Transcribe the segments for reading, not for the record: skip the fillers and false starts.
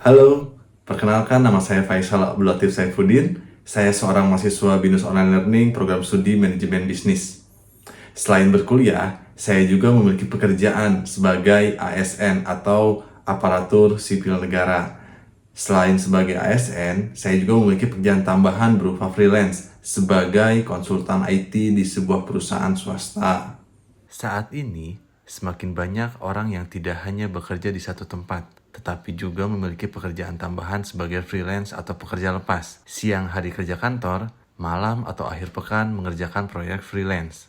Halo, perkenalkan nama saya Faisal Abdul Latif Saifuddin. Saya seorang mahasiswa BINUS Online Learning Program Studi Manajemen Bisnis. Selain berkuliah, saya juga memiliki pekerjaan sebagai ASN atau aparatur sipil negara. Selain sebagai ASN, saya juga memiliki pekerjaan tambahan berupa freelance sebagai konsultan IT di sebuah perusahaan swasta. Saat ini, semakin banyak orang yang tidak hanya bekerja di satu tempat, tetapi juga memiliki pekerjaan tambahan sebagai freelance atau pekerja lepas. Siang hari kerja kantor, malam atau akhir pekan mengerjakan proyek freelance.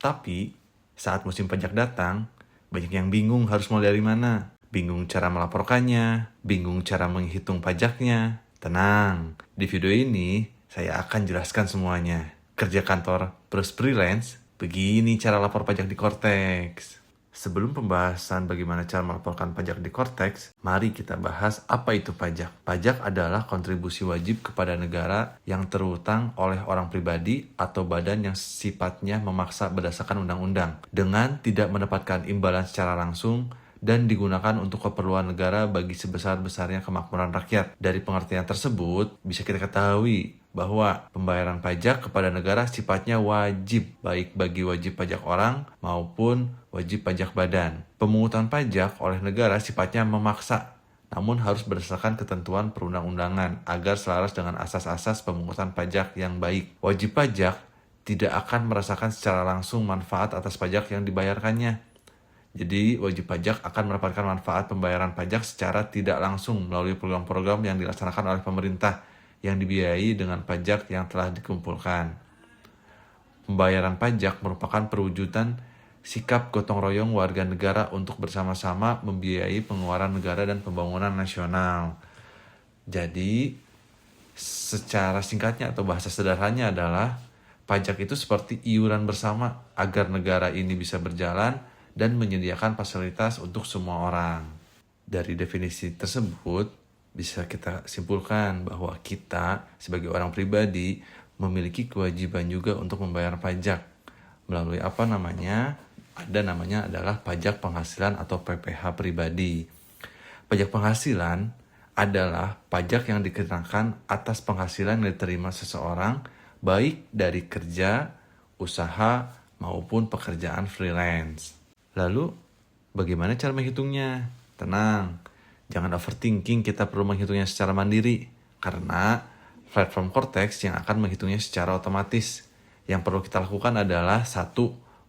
Tapi, saat musim pajak datang, banyak yang bingung harus mulai dari mana. Bingung cara melaporkannya, bingung cara menghitung pajaknya. Tenang, di video ini saya akan jelaskan semuanya. Kerja kantor plus freelance, begini cara lapor pajak di Cortex. Sebelum pembahasan bagaimana cara melaporkan pajak di Cortex, mari kita bahas apa itu pajak. Pajak adalah kontribusi wajib kepada negara yang terutang oleh orang pribadi atau badan yang sifatnya memaksa berdasarkan undang-undang dengan tidak mendapatkan imbalan secara langsung dan digunakan untuk keperluan negara bagi sebesar-besarnya kemakmuran rakyat. Dari pengertian tersebut, bisa kita ketahui bahwa pembayaran pajak kepada negara sifatnya wajib, baik bagi wajib pajak orang maupun wajib pajak badan. Pemungutan pajak oleh negara sifatnya memaksa, namun harus berdasarkan ketentuan perundang-undangan agar selaras dengan asas-asas pemungutan pajak yang baik. Wajib pajak tidak akan merasakan secara langsung manfaat atas pajak yang dibayarkannya. Jadi, wajib pajak akan mendapatkan manfaat pembayaran pajak secara tidak langsung melalui program-program yang dilaksanakan oleh pemerintah yang dibiayai dengan pajak yang telah dikumpulkan. Pembayaran pajak merupakan perwujudan sikap gotong royong warga negara untuk bersama-sama membiayai pengeluaran negara dan pembangunan nasional. Jadi, secara singkatnya atau bahasa sederhananya adalah pajak itu seperti iuran bersama agar negara ini bisa berjalan dan menyediakan fasilitas untuk semua orang. Dari definisi tersebut, bisa kita simpulkan bahwa kita sebagai orang pribadi memiliki kewajiban juga untuk membayar pajak melalui apa namanya? Ada namanya adalah pajak penghasilan atau PPh pribadi. Pajak penghasilan adalah pajak yang dikenakan atas penghasilan yang diterima seseorang baik dari kerja, usaha, maupun pekerjaan freelance. Lalu, bagaimana cara menghitungnya? Tenang, jangan overthinking, kita perlu menghitungnya secara mandiri karena platform Cortex yang akan menghitungnya secara otomatis. Yang perlu kita lakukan adalah 1.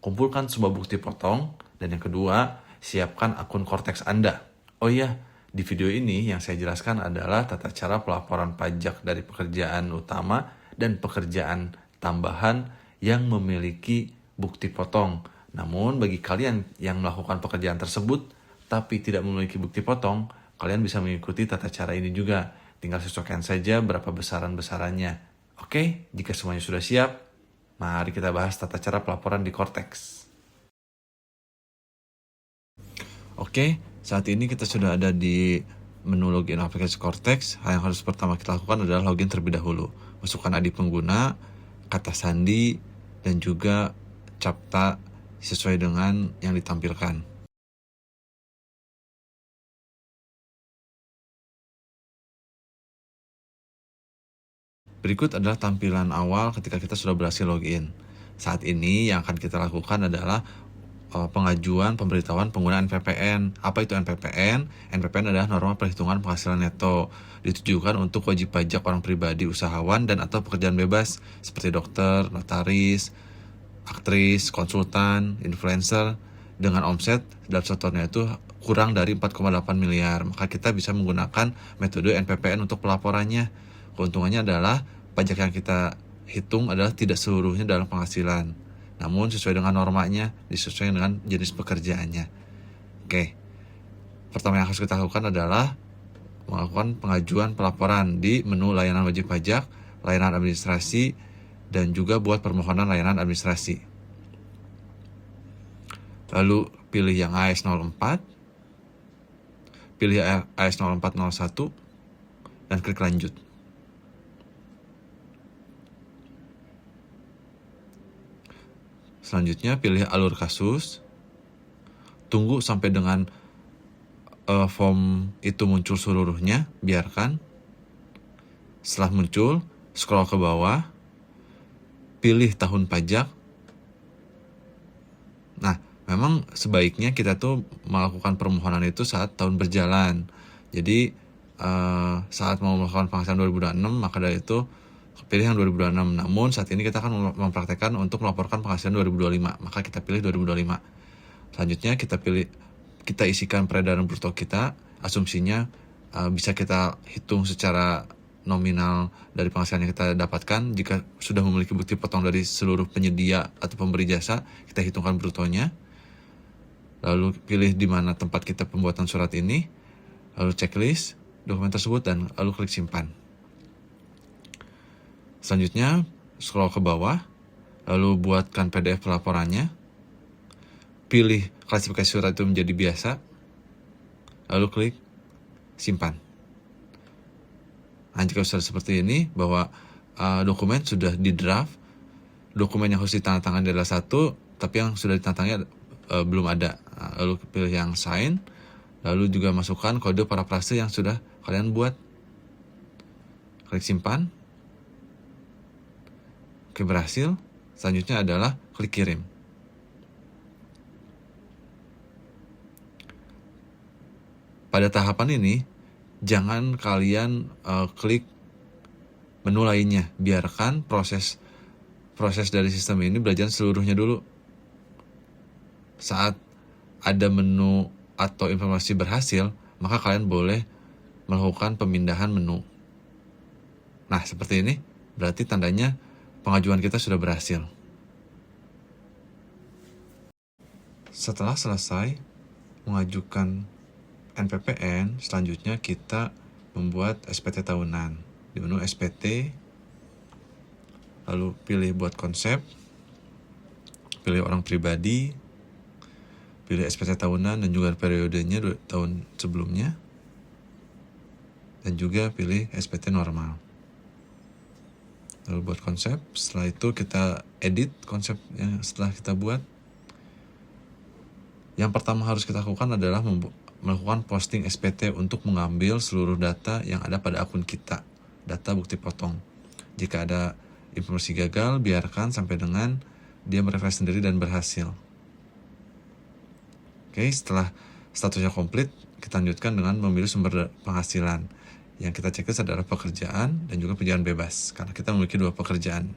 Kumpulkan semua bukti potong, dan yang kedua, siapkan akun Cortex Anda. Oh iya, di video ini yang saya jelaskan adalah tata cara pelaporan pajak dari pekerjaan utama dan pekerjaan tambahan yang memiliki bukti potong. Namun bagi kalian yang melakukan pekerjaan tersebut tapi tidak memiliki bukti potong, kalian bisa mengikuti tata cara ini juga. Tinggal sesuaikan saja berapa besaran-besarannya. Oke, jika semuanya sudah siap, mari kita bahas tata cara pelaporan di Cortex. Oke, saat ini kita sudah ada di menu login aplikasi Cortex. Hal yang harus pertama kita lakukan adalah login terlebih dahulu. Masukkan ID pengguna, kata sandi, dan juga captcha sesuai dengan yang ditampilkan. Berikut adalah tampilan awal ketika kita sudah berhasil login. Saat ini yang akan kita lakukan adalah pengajuan pemberitahuan penggunaan NPPN. Apa itu NPPN? NPPN adalah norma perhitungan penghasilan neto. Ditujukan untuk wajib pajak orang pribadi, usahawan, dan atau pekerjaan bebas seperti dokter, notaris, aktris, konsultan, influencer dengan omset dalam satu tahunnya itu kurang dari 4,8 miliar. Maka kita bisa menggunakan metode NPPN untuk pelaporannya. Keuntungannya adalah pajak yang kita hitung adalah tidak seluruhnya dalam penghasilan, namun sesuai dengan normanya, disesuaikan dengan jenis pekerjaannya. Oke, pertama yang harus kita lakukan adalah melakukan pengajuan pelaporan di menu layanan wajib pajak, layanan administrasi, dan juga buat permohonan layanan administrasi. Lalu pilih yang AS04, pilih AS0401, dan klik lanjut. Selanjutnya pilih alur kasus, tunggu sampai dengan form itu muncul seluruhnya, biarkan. Setelah muncul, scroll ke bawah, pilih tahun pajak. Nah, memang sebaiknya kita tuh melakukan permohonan itu saat tahun berjalan. Jadi saat mau melakukan penghasilan 2026, maka dari itu pilih yang 2026. Namun saat ini kita akan mempraktekkan untuk melaporkan penghasilan 2025, maka kita pilih 2025. Selanjutnya kita isikan peredaran bruto kita. Asumsinya bisa kita hitung secara nominal dari penghasilan yang kita dapatkan. Jika sudah memiliki bukti potong dari seluruh penyedia atau pemberi jasa, kita hitungkan brutonya. Lalu pilih di mana tempat kita pembuatan surat ini, lalu checklist dokumen tersebut, dan lalu klik simpan. Selanjutnya scroll ke bawah, lalu buatkan PDF pelaporannya, pilih klasifikasi surat itu menjadi biasa, lalu klik simpan. Nah, jika sudah seperti ini, bahwa dokumen sudah di draft, dokumen yang harus ditandatangani adalah satu, tapi yang sudah ditandatangani belum ada. Lalu pilih yang sign, lalu juga masukkan kode parafrase yang sudah kalian buat. Klik simpan. Oke, berhasil. Selanjutnya adalah klik kirim. Pada tahapan ini, jangan kalian klik menu lainnya. Biarkan proses dari sistem ini belajar seluruhnya dulu. Saat ada menu atau informasi berhasil, maka kalian boleh melakukan pemindahan menu. Nah, seperti ini berarti tandanya pengajuan kita sudah berhasil. Setelah selesai mengajukan NPPN, selanjutnya kita membuat SPT tahunan. Di menu SPT, lalu pilih buat konsep, pilih orang pribadi, pilih SPT tahunan dan juga periodenya tahun sebelumnya, dan juga pilih SPT normal. Lalu buat konsep. Setelah itu kita edit konsep yang setelah kita buat. Yang pertama harus kita lakukan adalah melakukan posting SPT untuk mengambil seluruh data yang ada pada akun kita, data bukti potong. Jika ada informasi gagal, biarkan sampai dengan dia merefresh sendiri dan berhasil. Oke, setelah statusnya komplit, kita lanjutkan dengan memilih sumber penghasilan. Yang kita checklist adalah pekerjaan dan juga pekerjaan bebas, karena kita memiliki 2 pekerjaan.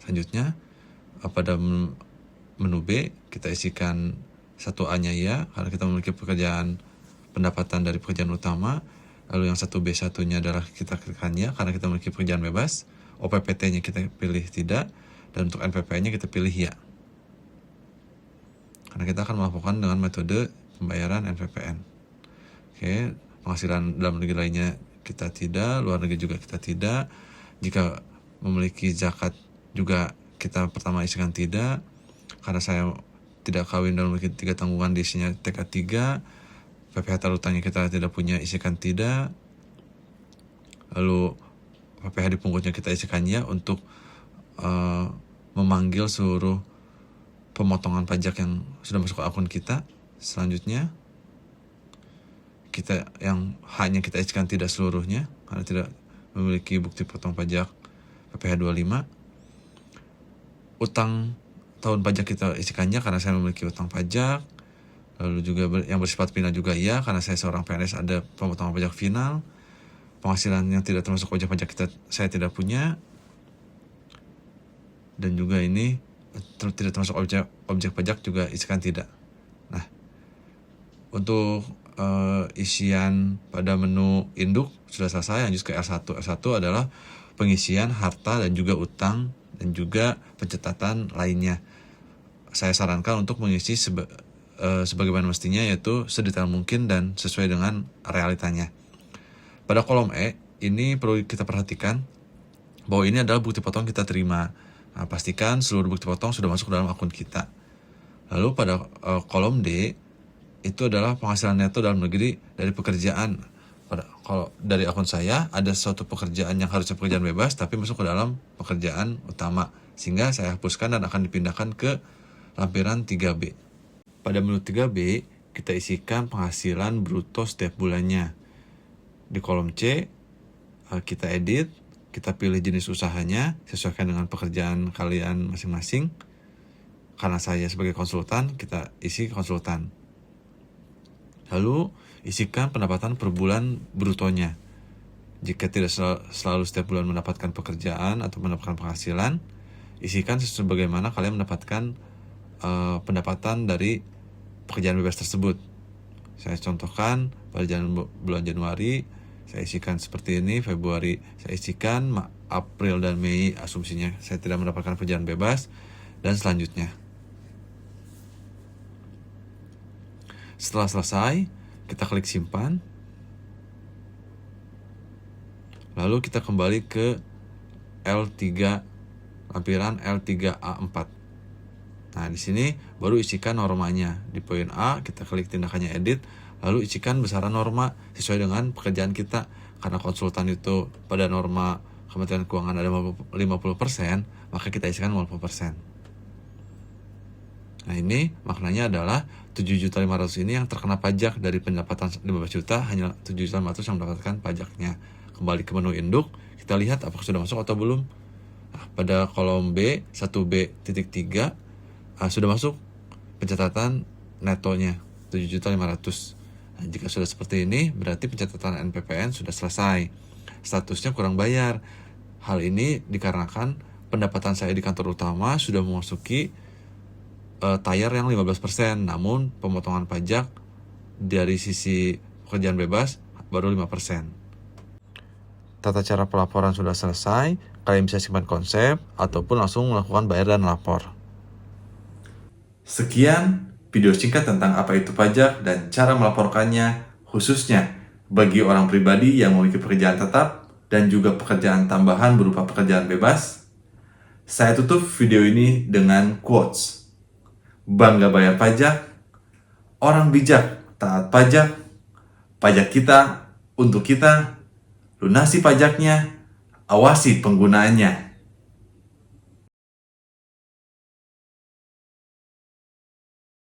Selanjutnya, pada menu B, kita isikan 1A-nya ya, karena kita memiliki pekerjaan pendapatan dari pekerjaan utama. Lalu yang 1B1-nya adalah kita klikkan ya, karena kita memiliki pekerjaan bebas. OPPT-nya kita pilih tidak, dan untuk NPP-nya kita pilih ya, karena kita akan melakukan dengan metode pembayaran NPPN. Oke, penghasilan dalam negeri lainnya kita tidak, luar negeri juga kita tidak. Jika memiliki zakat juga kita pertama isikan tidak, karena saya tidak kawin dan memiliki 3 tanggungan, diisinya TK3. PPh tarutannya kita tidak punya, isikan tidak. Lalu PPh dipungutnya kita isikan ya untuk memanggil seluruh pemotongan pajak yang sudah masuk ke akun kita. Selanjutnya kita yang hanya kita isikan tidak seluruhnya karena tidak memiliki bukti potong pajak PPh 25. Utang tahun pajak kita isikannya karena saya memiliki utang pajak. Lalu juga yang bersifat final juga ya, karena saya seorang PNS ada pemotongan pajak final. Penghasilan yang tidak termasuk wajib pajak saya tidak punya. Dan juga ini tidak termasuk objek pajak juga isikan tidak. Nah, untuk isian pada menu induk sudah selesai, lanjut ke R1. R1 adalah pengisian harta dan juga utang dan juga pencatatan lainnya. Saya sarankan untuk mengisi sebagaimana mestinya, yaitu sedetail mungkin dan sesuai dengan realitanya. Pada kolom E, ini perlu kita perhatikan bahwa ini adalah bukti potong kita terima. Nah, pastikan seluruh bukti potong sudah masuk ke dalam akun kita. Lalu pada kolom D, itu adalah penghasilan neto dalam negeri dari pekerjaan. Kalau dari akun saya, ada suatu pekerjaan yang harusnya pekerjaan bebas, tapi masuk ke dalam pekerjaan utama. Sehingga saya hapuskan dan akan dipindahkan ke lampiran 3B. Pada menu 3B, kita isikan penghasilan bruto setiap bulannya. Di kolom C, kita edit, kita pilih jenis usahanya, sesuaikan dengan pekerjaan kalian masing-masing. Karena saya sebagai konsultan, kita isi konsultan. Lalu, isikan pendapatan per bulan brutonya. Jika tidak selalu setiap bulan mendapatkan pekerjaan atau mendapatkan penghasilan, isikan sebagaimana kalian mendapatkan pendapatan dari pekerjaan bebas tersebut. Saya contohkan pada bulan Januari saya isikan seperti ini, Februari saya isikan, April dan Mei asumsinya saya tidak mendapatkan pekerjaan bebas, dan selanjutnya. Setelah selesai, kita klik simpan. Lalu kita kembali ke L3, lampiran L3A4. Nah, di sini baru isikan normanya. Di poin A, kita klik tindakannya edit, lalu isikan besaran norma sesuai dengan pekerjaan kita. Karena konsultan itu pada norma Kementerian Keuangan ada 50%, maka kita isikan 50%. Nah, ini maknanya adalah 7.500.000 ini yang terkena pajak dari pendapatan 15 juta, hanya 7.500.000 yang mendapatkan pajaknya. Kembali ke menu induk, kita lihat apakah sudah masuk atau belum. Nah, pada kolom B, 1B.3, sudah masuk pencatatan netonya 7.500.000. Nah, jika sudah seperti ini, berarti pencatatan NPPN sudah selesai. Statusnya kurang bayar. Hal ini dikarenakan pendapatan saya di kantor utama sudah memasuki tayar yang 15%, namun pemotongan pajak dari sisi pekerjaan bebas baru 5%. Tata cara pelaporan sudah selesai, kalian bisa simpan konsep ataupun langsung melakukan bayar dan lapor. Sekian video singkat tentang apa itu pajak dan cara melaporkannya, khususnya bagi orang pribadi yang memiliki pekerjaan tetap dan juga pekerjaan tambahan berupa pekerjaan bebas. Saya tutup video ini dengan quotes. Bangga bayar pajak, orang bijak taat pajak, pajak kita untuk kita, lunasi pajaknya, awasi penggunaannya.